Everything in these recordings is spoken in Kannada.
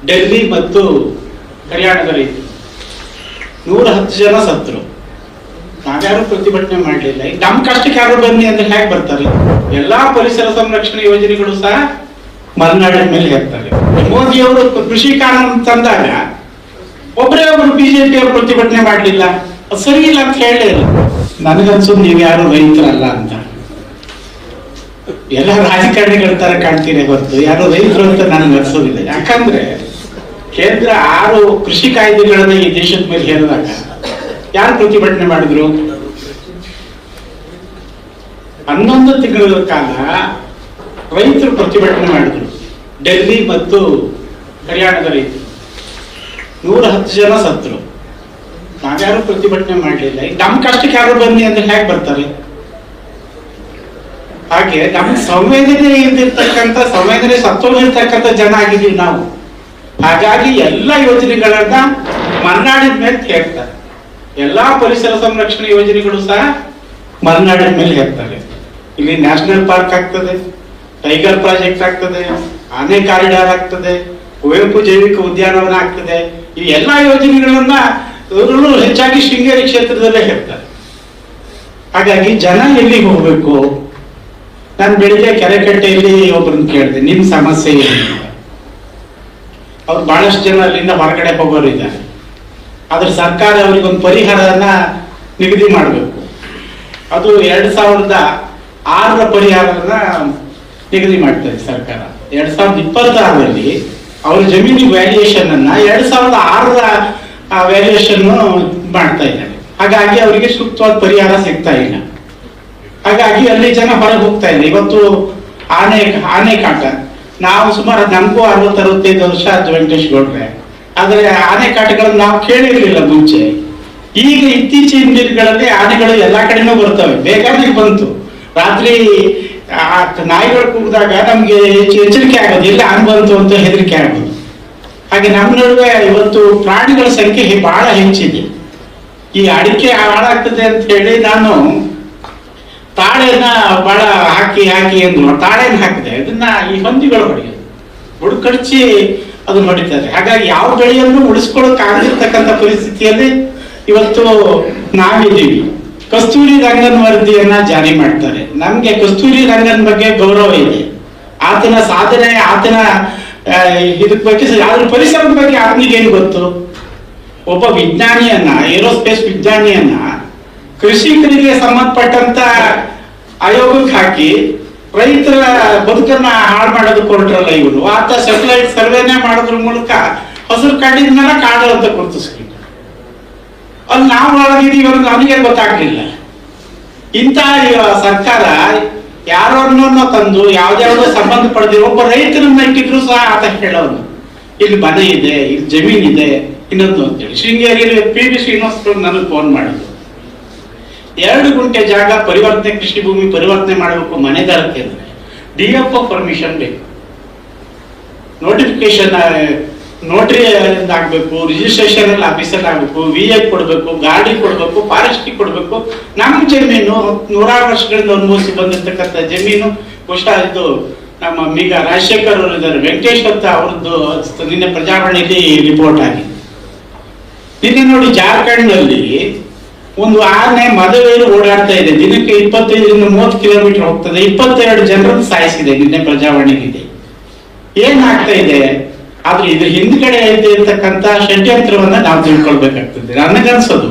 ಡೆಲ್ಲಿ ಮತ್ತು ಹರಿಯಾಣದ ರೈತರು 110 ಜನ ಸತ್ರು. ನಾವ್ಯಾರು ಪ್ರತಿಭಟನೆ ಮಾಡಲಿಲ್ಲ. ಈಗ ನಮ್ಮ ಕಷ್ಟಕ್ಕೆ ಯಾರು ಬನ್ನಿ ಅಂದ್ರೆ ಹೇಗೆ ಬರ್ತಾರೆ? ಎಲ್ಲಾ ಪರಿಸರ ಸಂರಕ್ಷಣೆ ಯೋಜನೆಗಳು ಸಹ ಮಲೆನಾಡಿನ ಮೇಲೆ ಹೇರ್ತಾರೆ. ಮೋದಿ ಅವರು ಕೃಷಿ ಕಾನೂನು ತಂದಾಗ ಒಬ್ಬರೇ ಒಬ್ರು ಬಿಜೆಪಿ ಅವರು ಪ್ರತಿಭಟನೆ ಮಾಡಲಿಲ್ಲ. ಅದು ಸರಿ ಇಲ್ಲ ಅಂತ ಹೇಳಲೇ ಇಲ್ಲ. ನನಗನ್ಸೋದು ನೀವು ಯಾರು ರೈತರಲ್ಲ ಅಂತ. ಎಲ್ಲ ರಾಜಕಾರಣಿಗಳ ತರ ಕಾಣ್ತೀರಿ ಹೊರತು ಯಾರು ರೈತರು ಅಂತ ನನಗೆ ಅನ್ಸೋದಿಲ್ಲ. ಯಾಕಂದ್ರೆ ಕೇಂದ್ರ 6 ಕೃಷಿ ಕಾಯ್ದೆಗಳನ್ನ ಈ ದೇಶದ ಮೇಲೆ ಹೇರಿದಾಗ ಯಾರು ಪ್ರತಿಭಟನೆ ಮಾಡಿದ್ರು? 11 ತಿಂಗಳ ಕಾಲ ರೈತರು ಪ್ರತಿಭಟನೆ ಮಾಡಿದ್ರು. ಡೆಲ್ಲಿ ಮತ್ತು ಹರಿಯಾಣದ ರೈತರು 110 ಜನ ಸತ್ರು. ನಾವ್ಯಾರು ಪ್ರತಿಭಟನೆ ಮಾಡಲಿಲ್ಲ. ಈಗ ನಮ್ಮ ಕಷ್ಟಕ್ಕೆ ಯಾರು ಬನ್ನಿ ಅಂದ್ರೆ ಹೇಗೆ ಬರ್ತಾರೆ? ಹಾಗೆ ನಮ್ಮ ಸಂವೇದನೆ ಇದ್ದಿರ್ತಕ್ಕಂಥ ಸಂವೇದನೆ ಸತ್ತೋಗಿರ್ತಕ್ಕಂಥ ಜನ ಆಗಿದ್ದೀವಿ ನಾವು. ಹಾಗಾಗಿ ಎಲ್ಲ ಯೋಜನೆಗಳನ್ನ ಮಲೆನಾಡಿನ ಮೇಲೆ ಹೇರ್ತಾರೆ. ಎಲ್ಲಾ ಪರಿಸರ ಸಂರಕ್ಷಣೆ ಯೋಜನೆಗಳು ಸಹ ಮಲೆನಾಡಿನ ಮೇಲೆ ಹೇರ್ತಾರೆ. ಇಲ್ಲಿ ನ್ಯಾಷನಲ್ ಪಾರ್ಕ್ ಆಗ್ತದೆ, ಟೈಗರ್ ಪ್ರಾಜೆಕ್ಟ್ ಆಗ್ತದೆ, ಆನೆ ಕಾರಿಡಾರ್ ಆಗ್ತದೆ, ಕುವೆಂಪು ಜೈವಿಕ ಉದ್ಯಾನವನ ಆಗ್ತದೆ. ಈ ಎಲ್ಲಾ ಯೋಜನೆಗಳನ್ನ ಹೆಚ್ಚಾಗಿ ಶೃಂಗೇರಿ ಕ್ಷೇತ್ರದಲ್ಲೇ ಹೇಳ್ತಾರೆ. ಹಾಗಾಗಿ ಜನ ಎಲ್ಲಿಗೆ ಹೋಗ್ಬೇಕು? ನಾನು ಬೆಳಿಗ್ಗೆ ಕೆರೆಕಟ್ಟೆಯಲ್ಲಿ ಒಬ್ಬರನ್ನ ಕೇಳಿದೆ, ನಿಮ್ ಸಮಸ್ಯೆ ಏನು? ಅವ್ರು ಬಹಳಷ್ಟು ಜನ ಅಲ್ಲಿಂದ ಹೊರಗಡೆ ಹೋಗೋರು ಇದ್ದಾರೆ. ಆದ್ರೆ ಸರ್ಕಾರ ಅವರಿಗೊಂದು ಪರಿಹಾರನ ನಿಗದಿ ಮಾಡಬೇಕು. ಅದು 2006ರ ಪರಿಹಾರನ ನಿಗದಿ ಮಾಡ್ತಾರೆ ಸರ್ಕಾರ. 2026ರಲ್ಲಿ ಅವ್ರ ಜಮೀನಿಗೆ ವ್ಯಾಲ್ಯೂಯೇಷನ್ ಅನ್ನ 2006ರ ವ್ಯಾಲ್ಯೂಯೇಷನ್ ಮಾಡ್ತಾ ಇದ್ದಾರೆ. ಹಾಗಾಗಿ ಅವರಿಗೆ ಸೂಕ್ತವಾದ ಪರಿಹಾರ ಸಿಗ್ತಾ ಇಲ್ಲ. ಹಾಗಾಗಿ ಅಲ್ಲಿ ಜನ ಹೊರಗೆ ಹೋಗ್ತಾ ಇಲ್ಲ. ಇವತ್ತು ಆನೆ ಕಾಟ ನಾವು ಸುಮಾರು ನಮಗೂ 60-65 ವರ್ಷ ಆಯ್ತು ವೆಂಕಟೇಶ್ ಗೌಡ್ರೆ. ಆದ್ರೆ ಆನೆ ಕಾಟಗಳನ್ನು ನಾವು ಕೇಳಿರ್ಲಿಲ್ಲ ಮುಂಚೆ. ಈಗ ಇತ್ತೀಚಿನ ದಿನಗಳಲ್ಲಿ ಆನೆಗಳು ಎಲ್ಲಾ ಕಡೆನೂ ಬರ್ತವೆ. ಬೇಕಾದ್ರೆ ಬಂತು. ರಾತ್ರಿ ನಾಯಿಗಳು ಕೂಗಿದಾಗ ನಮ್ಗೆ ಎಚ್ಚರಿಕೆ ಆಗೋದು, ಎಲ್ಲ ಆನೆ ಬಂತು ಅಂತ ಹೆದರಿಕೆ ಆಗೋದು. ಹಾಗೆ ನಮ್ಮ ನಡುವೆ ಇವತ್ತು ಪ್ರಾಣಿಗಳ ಸಂಖ್ಯೆ ಬಹಳ ಹೆಚ್ಚಿದೆ. ಈ ಅಡಿಕೆ ಹಾಳಾಗ್ತದೆ ಅಂತ ಹೇಳಿ ನಾನು ತಾಳೆನ ಬಹಳ ಹಾಕಿ ಅಂದ್ರು. ತಾಳೆನ ಹಾಕಿದೆ, ಅದನ್ನ ಈ ಹೊಂದಿಗಳು ಹೊಡೆಯೋದು, ಹುಡುಕಡ್ಚಿ ಅದನ್ನ ಹೊಡಿತಾರೆ. ಹಾಗಾಗಿ ಯಾವ ಬೆಳೆಯನ್ನು ಉಳಿಸ್ಕೊಳ್ಳೋಕೆ ಆಗದಿರ್ತಕ್ಕಂಥ ಪರಿಸ್ಥಿತಿಯಲ್ಲಿ ಇವತ್ತು ನಾವಿದ್ದೀವಿ. ಕಸ್ತೂರಿ ರಂಗನ್ ವರದಿಯನ್ನ ಜಾರಿ ಮಾಡ್ತಾರೆ. ನಮ್ಗೆ ಕಸ್ತೂರಿ ರಂಗನ್ ಬಗ್ಗೆ ಗೌರವ ಇದೆ. ಆತನ ಸಾಧನೆ, ಆತನ ಇದಕ್ ಬಗ್ಗೆ, ಅದ್ರ ಪರಿಸರದ ಬಗ್ಗೆ ಆತನಿಗೇನು ಗೊತ್ತು? ಒಬ್ಬ ವಿಜ್ಞಾನಿಯನ್ನ, ಏರೋಸ್ಪೇಸ್ ವಿಜ್ಞಾನಿಯನ್ನ ಕೃಷಿಕರಿಗೆ ಸಂಬಂಧಪಟ್ಟಂತ ಆಯೋಗಕ್ಕೆ ಹಾಕಿ ರೈತರ ಬದುಕನ್ನ ಹಾಳು ಮಾಡೋದಕ್ಕೆ ಹೊರಟ್ರಲ್ಲ ಇವರು. ಆತ ಸ್ಯಾಟಲೈಟ್ ಸರ್ವೆನೇ ಮಾಡೋದ್ರ ಮೂಲಕ ಹಸಿರು ಕಾಡಿದ್ಮೇಲೆ ಕಾಡು ಅಂತ ಗುರುತಿಸ್ಕೊಂಡು ಅಲ್ಲಿ ನಾವು ಒಳಗಿದೀವಿ ಅನ್ನೋದು ಅವನಿಗೆ ಗೊತ್ತಾಗ್ಲಿಲ್ಲ. ಇಂಥ ಸರ್ಕಾರ ಯಾರನ್ನೋ ತಂದು ಯಾವ್ದಾವ್ದೋ ಸಂಬಂಧ ಪಡೆದಿರೋ ಒಬ್ಬ ರೈತರನ್ನ ಇಟ್ಟಿದ್ರು ಸಹ ಆತ ಹೇಳೋನು, ಇಲ್ಲಿ ಮನೆ ಇದೆ, ಇಲ್ಲಿ ಜಮೀನಿದೆ, ಇನ್ನೊಂದು ಅಂತೇಳಿ. ಶೃಂಗೇರಿಯಲ್ಲಿ PV ಶ್ರೀನಿವಾಸ್ ನನಗೆ ಫೋನ್ ಮಾಡಿದ್ರು. 2 ಗುಂಟೆ ಜಾಗ ಪರಿವರ್ತನೆ, ಕೃಷಿ ಭೂಮಿ ಪರಿವರ್ತನೆ ಮಾಡಬೇಕು ಮನೆಗಾರಕ್ಕೆ ಅಂದ್ರೆ DFO ಪರ್ಮಿಷನ್ ಬೇಕು. ನೋಟಿಫಿಕೇಶನ್ ನೋಟ್ರಿ ಆಗ್ಬೇಕು, ರಿಜಿಸ್ಟ್ರೇಷನ್ ಅಲ್ಲಿ ಆಫೀಸಲ್ಲಿ ಆಗ್ಬೇಕು, VA ಕೊಡ್ಬೇಕು, ಗಾಡಿ ಕೊಡ್ಬೇಕು, ಫಾರೆಸ್ಟ್ರಿ ಕೊಡ್ಬೇಕು. ನಮ್ಮ ಜಮೀನು 100 ವರ್ಷಗಳಿಂದ ಅನುಭವಿಸಿ ಬಂದಿರ್ತಕ್ಕಂಥ ಜಮೀನು. ಬಹುಶಃ ಇದು ನಮ್ಮ ಈಗ ರಾಜಶೇಖರ್ ಅವರು ಇದ್ದಾರೆ, ವೆಂಕಟೇಶ್ ಅಂತ ಅವ್ರದ್ದು ನಿನ್ನೆ ಪ್ರಜಾವಾಣಿಯಲ್ಲಿ ರಿಪೋರ್ಟ್ ಆಗಿದೆ. ನಿನ್ನೆ ನೋಡಿ ಜಾರ್ಖಂಡ್ ನಲ್ಲಿ ಒಂದು ಆನೆ ಮದುವೆಯಲ್ಲಿ ಓಡಾಡ್ತಾ ಇದೆ. ದಿನಕ್ಕೆ 25-30 ಕಿಲೋಮೀಟರ್ ಹೋಗ್ತದೆ. 22 ಜನರನ್ನು ಸಾಯಿಸಿದೆ. ನಿನ್ನೆ ಪ್ರಜಾವಾಣಿಗಿದೆ. ಏನಾಗ್ತಾ ಇದೆ? ಆದ್ರೆ ಇದ್ರ ಹಿಂದ್ಗಡೆ ಇರ್ತಕ್ಕಂಥ ಷಡ್ಯಂತ್ರವನ್ನ ನಾವು ತಿಳ್ಕೊಳ್ಬೇಕಾಗ್ತದೆ. ನನಗನ್ಸೋದು,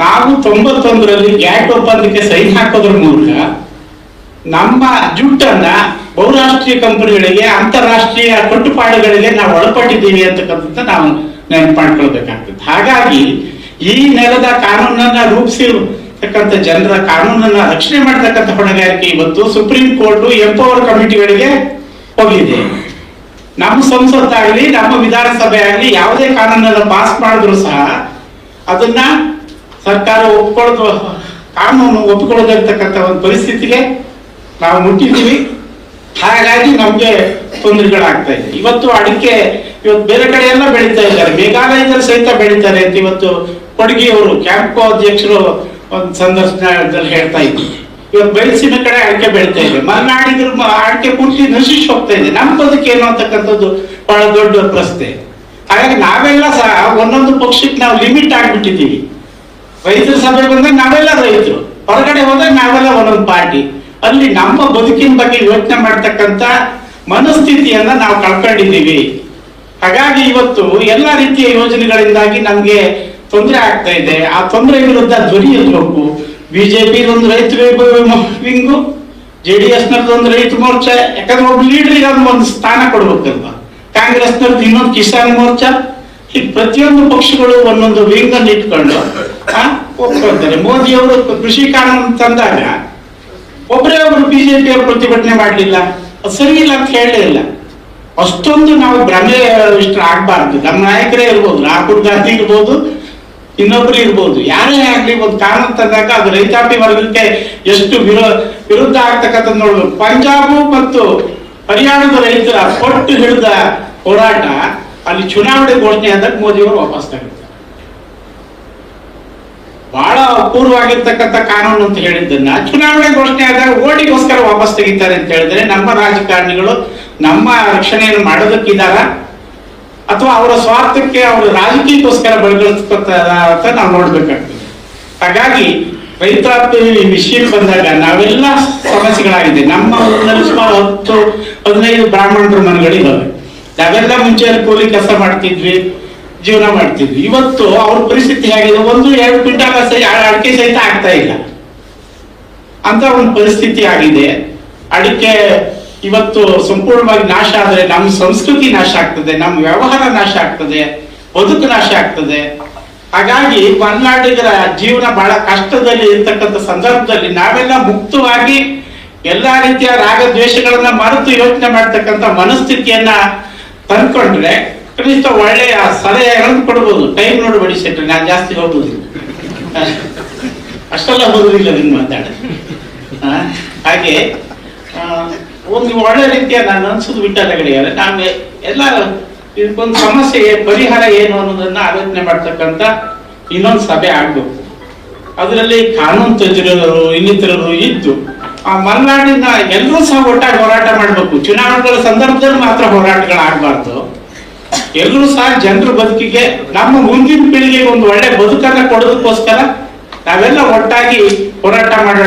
ನಾವು 91ರಲ್ಲಿ ಗ್ಯಾಟ್ ಒಪ್ಪಂದಕ್ಕೆ ಸೈನ್ ಹಾಕೋದ್ರ ಮೂಲಕ ನಮ್ಮ ಜುಟ್ಟನ್ನ ಬಹುರಾಷ್ಟ್ರೀಯ ಕಂಪನಿಗಳಿಗೆ, ಅಂತಾರಾಷ್ಟ್ರೀಯ ಕಟ್ಟುಪಾಡುಗಳಿಗೆ ನಾವು ಒಳಪಟ್ಟಿದ್ದೀವಿ ಅಂತಕ್ಕಂಥ ನಾವು ನೆನಪು ಮಾಡ್ಕೊಳ್ಬೇಕಾಗ್ತದೆ. ಹಾಗಾಗಿ ಈ ನೆಲದ ಕಾನೂನನ್ನ ರೂಪಿಸಿರ್ತಕ್ಕಂಥ ಜನರ ಕಾನೂನನ್ನ ರಕ್ಷಣೆ ಮಾಡತಕ್ಕಂಥ ಹೊಣೆಗಾರಿಕೆ ಇವತ್ತು ಸುಪ್ರೀಂ ಕೋರ್ಟ್ ಎಂಪವರ್ ಕಮಿಟಿಗಳಿಗೆ ಹೋಗಿದೆ. ನಮ್ಮ ಸಂಸತ್ತಾಗಲಿ, ನಮ್ಮ ವಿಧಾನಸಭೆ ಆಗಲಿ ಯಾವುದೇ ಕಾನೂನನ್ನ ಪಾಸ್ ಮಾಡಿದ್ರು ಸಹ ಅದನ್ನ ಸರ್ಕಾರ ಕಾನೂನು ಒಪ್ಪಿಕೊಳ್ಳದಿರ್ತಕ್ಕಂಥ ಒಂದು ಪರಿಸ್ಥಿತಿಗೆ ನಾವು ಮುಟ್ಟಿದ್ದೀವಿ. ಹಾಗಾಗಿ ನಮ್ಗೆ ತೊಂದರೆಗಳಾಗ್ತಾ ಇದೆ. ಇವತ್ತು ಅಡಿಕೆ ಬೇರೆ ಕಡೆ ಎಲ್ಲ ಬೆಳೀತಾ ಇದ್ದಾರೆ, ಮೇಘಾಲಯದಲ್ಲಿ ಸಹಿತ ಬೆಳೀತಾರೆ ಅಂತ ಇವತ್ತು ಕೊಡಗಿ ಅವರು ಕ್ಯಾಂಪ್ಕೋ ಅಧ್ಯಕ್ಷರು ಒಂದು ಸಂದರ್ಶನದಲ್ಲಿ ಹೇಳ್ತಾ ಇದ್ರು. ಇವತ್ತು ಬಯಲುಸೀಮೆ ಕಡೆ ಅಡಿಕೆ ಬೆಳೀತಾ ಇದೆ, ಮಲೆನಾಡಿದ್ರು ಅಡಿಕೆ ಪೂರ್ತಿ ನಶಿಸಿ ಹೋಗ್ತಾ ಇದೆ. ನಮ್ಮ ಬದುಕೇನು ಅಂತಕ್ಕಂಥದ್ದು ಬಹಳ ದೊಡ್ಡ ಪ್ರಶ್ನೆ. ಹಾಗಾಗಿ ನಾವೆಲ್ಲ ಸಹ ಒಂದೊಂದು ಪಕ್ಷಕ್ಕೆ ನಾವು ಲಿಮಿಟ್ ಆಗ್ಬಿಟ್ಟಿದ್ದೀವಿ. ರೈತರ ಸಭೆ ಬಂದಾಗ ನಾವೆಲ್ಲ ರೈತರು, ಹೊರಗಡೆ ಹೋದಾಗ ನಾವೆಲ್ಲ ಒಂದೊಂದು ಪಾರ್ಟಿ. ಅಲ್ಲಿ ನಮ್ಮ ಬದುಕಿನ ಬಗ್ಗೆ ಯೋಚನೆ ಮಾಡ್ತಕ್ಕಂಥ ಮನಸ್ಥಿತಿಯನ್ನ ನಾವು ಕಳ್ಕೊಂಡಿದ್ದೀವಿ. ಹಾಗಾಗಿ ಇವತ್ತು ಎಲ್ಲ ರೀತಿಯ ಯೋಜನೆಗಳಿಂದಾಗಿ ನಮ್ಗೆ ತೊಂದರೆ ಆಗ್ತಾ ಇದೆ. ಆ ತೊಂದರೆ ವಿರುದ್ಧ ಧ್ವನಿ ಎತ್ತಬೇಕು. ಬಿಜೆಪಿ ಒಂದು ರೈತರ ವಿಂಗು, JDS ನದ್ದು ಒಂದು ರೈತ ಮೋರ್ಚಾ, ಯಾಕಂದ್ರೆ ಒಬ್ಬ ಲೀಡರ್ ಒಂದು ಸ್ಥಾನ ಕೊಡ್ಬೇಕಲ್ವಾ. ಕಾಂಗ್ರೆಸ್ನವ್ರದ್ದು ಇನ್ನೊಂದು ಕಿಸಾನ್ ಮೋರ್ಚಾ. ಈ ಪ್ರತಿಯೊಂದು ಪಕ್ಷಗಳು ಒಂದೊಂದು ವಿಂಗ್ ಅನ್ನು ಇಟ್ಕೊಂಡು ಒಪ್ಕೊಳ್ತಾರೆ. ಮೋದಿ ಅವರು ಕೃಷಿ ಕಾನೂನು ತಂದಾಗ ಒಬ್ಬರೇ ಒಬ್ರು ಬಿಜೆಪಿ ಅವರು ಪ್ರತಿಭಟನೆ ಮಾಡಲಿಲ್ಲ, ಅದು ಸರಿ ಇಲ್ಲ ಅಂತ ಹೇಳಲೇ ಇಲ್ಲ. ಅಷ್ಟೊಂದು ನಾವು ಭ್ರಮೆ ಇಷ್ಟ ಆಗ್ಬಾರ್ದು. ನಮ್ಮ ನಾಯಕರೇ ಇರ್ಬೋದು, ರಾಹುಲ್ ಗಾಂಧಿ ಇರ್ಬೋದು, ಇನ್ನೊಬ್ರು ಇರ್ಬೋದು, ಯಾರೇ ಆಗ್ಲಿ ಒಂದು ಕಾನೂನು ತಂದಾಗ ಅದು ರೈತಾಪಿ ವರ್ಗಕ್ಕೆ ಎಷ್ಟು ವಿರುದ್ಧ ಆಗ್ತಕ್ಕಂಥ ನೋಡ್ಬೇಕು. ಪಂಜಾಬ್ ಮತ್ತು ಹರಿಯಾಣದ ರೈತರ ಕೊಟ್ಟು ಹಿಡಿದ ಹೋರಾಟ ಅಲ್ಲಿ ಚುನಾವಣೆ ಘೋಷಣೆ ಆದಾಗ ಮೋದಿ ಅವರು ವಾಪಸ್ ತಗೊಳ್ತಾರೆ. ಬಹಳ ಅಪೂರ್ವವಾಗಿರ್ತಕ್ಕಂಥ ಕಾನೂನು ಅಂತ ಹೇಳಿದ್ದನ್ನ ಚುನಾವಣೆ ಘೋಷಣೆ ಆದಾಗ ಓಟಿಗೋಸ್ಕರ ವಾಪಸ್ ತೆಗಿತಾರೆ ಅಂತ ಹೇಳಿದ್ರೆ ನಮ್ಮ ರಾಜಕಾರಣಿಗಳು ನಮ್ಮ ರಕ್ಷಣೆಯನ್ನು ಮಾಡೋದಕ್ಕಿದಾರ ಅಥವಾ ಅವರ ಸ್ವಾರ್ಥಕ್ಕೆ ಅವರ ರಾಜಕೀಯಕ್ಕೋಸ್ಕರ ಬಳಸ್ಕೊತಾರ ಅಂತ ನಾವು ನೋಡ್ಬೇಕಾಗ್ತದೆ. ಹಾಗಾಗಿ ರೈತಾಪಿ ವಿಷಯಕ್ಕೆ ಬಂದಾಗ ನಾವೆಲ್ಲ ಸಮಸ್ಯೆಗಳಾಗಿದೆ. ನಮ್ಮ ಊರಿನಲ್ಲಿ ಸುಮಾರು 10-15 ಬ್ರಾಹ್ಮಣರ ಮನೆಗಳಿದ್ದಾವೆ. ನಾವೆಲ್ಲ ಮುಂಚೆ ಕೂಲಿ ಕೆಲಸ ಮಾಡ್ತಿದ್ವಿ, ಜೀವನ ಮಾಡ್ತಿದ್ವಿ. ಇವತ್ತು ಅವ್ರ ಪರಿಸ್ಥಿತಿ ಹೇಗಿದೆ, 1-2 ಕ್ವಿಂಟಾಲ್ ಅಡಿಕೆ ಸಹಿತ ಆಗ್ತಾ ಇಲ್ಲ ಅಂತ ಒಂದು ಪರಿಸ್ಥಿತಿ ಆಗಿದೆ. ಅಡಿಕೆ ಇವತ್ತು ಸಂಪೂರ್ಣವಾಗಿ ನಾಶ ಆದ್ರೆ ನಮ್ಮ ಸಂಸ್ಕೃತಿ ನಾಶ ಆಗ್ತದೆ, ನಮ್ಮ ವ್ಯವಹಾರ ನಾಶ ಆಗ್ತದೆ, ಬದುಕು ನಾಶ ಆಗ್ತದೆ. ಹಾಗಾಗಿ ಮಲೆನಾಡಿಗರ ಜೀವನ ಬಹಳ ಕಷ್ಟದಲ್ಲಿ ಇರ್ತಕ್ಕಂಥ ಸಂದರ್ಭದಲ್ಲಿ ನಾವೆಲ್ಲ ಮುಕ್ತವಾಗಿ ಎಲ್ಲಾ ರೀತಿಯ ರಾಗ ದ್ವೇಷಗಳನ್ನ ಮರೆತು ಯೋಚನೆ ಮಾಡ್ತಕ್ಕಂಥ ಮನಸ್ಥಿತಿಯನ್ನ ತಂದ್ಕೊಂಡ್ರೆ ಕನಿಷ್ಠ ಒಳ್ಳೆಯ ಸಲಹೆಗಳನ್ನು ಕೊಡ್ಬೋದು. ಟೈಮ್ ನೋಡಿ ಬಡಿಸಿಟ್ರೆ ನಾನು ಜಾಸ್ತಿ ಹೋಗುದಿಲ್ಲ, ಅಷ್ಟೆಲ್ಲ ಹೋಗುದಿಲ್ಲ ನಿನ್ ಮಾತಾಡ. ಹಾಗೆ ಒಂದು ಒಳ್ಳೆ ರೀತಿಯ ನಾನು ಅನ್ಸುದು ವಿಚಾರಗಳಿದ್ದಾರೆ. ನಾವು ಎಲ್ಲ ಇದಕ್ಕೊಂದು ಸಮಸ್ಯೆಗೆ ಪರಿಹಾರ ಏನು ಅನ್ನೋದನ್ನ ಆಲೋಚನೆ ಮಾಡ್ತಕ್ಕಂಥ ಇನ್ನೊಂದು ಸಭೆ ಆಗ್ಬೇಕು. ಅದರಲ್ಲಿ ಕಾನೂನು ತಜ್ಞರು ಇನ್ನಿತರರು ಇದ್ದು ಆ ಮಲೆನಾಡಿನ ಎಲ್ಲರೂ ಸಹ ಒಟ್ಟಾಗಿ ಹೋರಾಟ ಮಾಡ್ಬೇಕು. ಚುನಾವಣೆಗಳ ಸಂದರ್ಭದಲ್ಲಿ ಮಾತ್ರ ಹೋರಾಟಗಳಾಗಬಾರ್ದು. ಎಲ್ಲರೂ ಸಹ ಜನರ ಬದುಕಿಗೆ, ನಮ್ಮ ಮುಂದಿನ ಪೀಳಿಗೆಗೆ ಒಂದು ಒಳ್ಳೆ ಬದುಕನ್ನ ಕೊಡೋದಕ್ಕೋಸ್ಕರ ನಾವೆಲ್ಲ ಒಟ್ಟಾಗಿ ಹೋರಾಟ ಮಾಡೋಣ.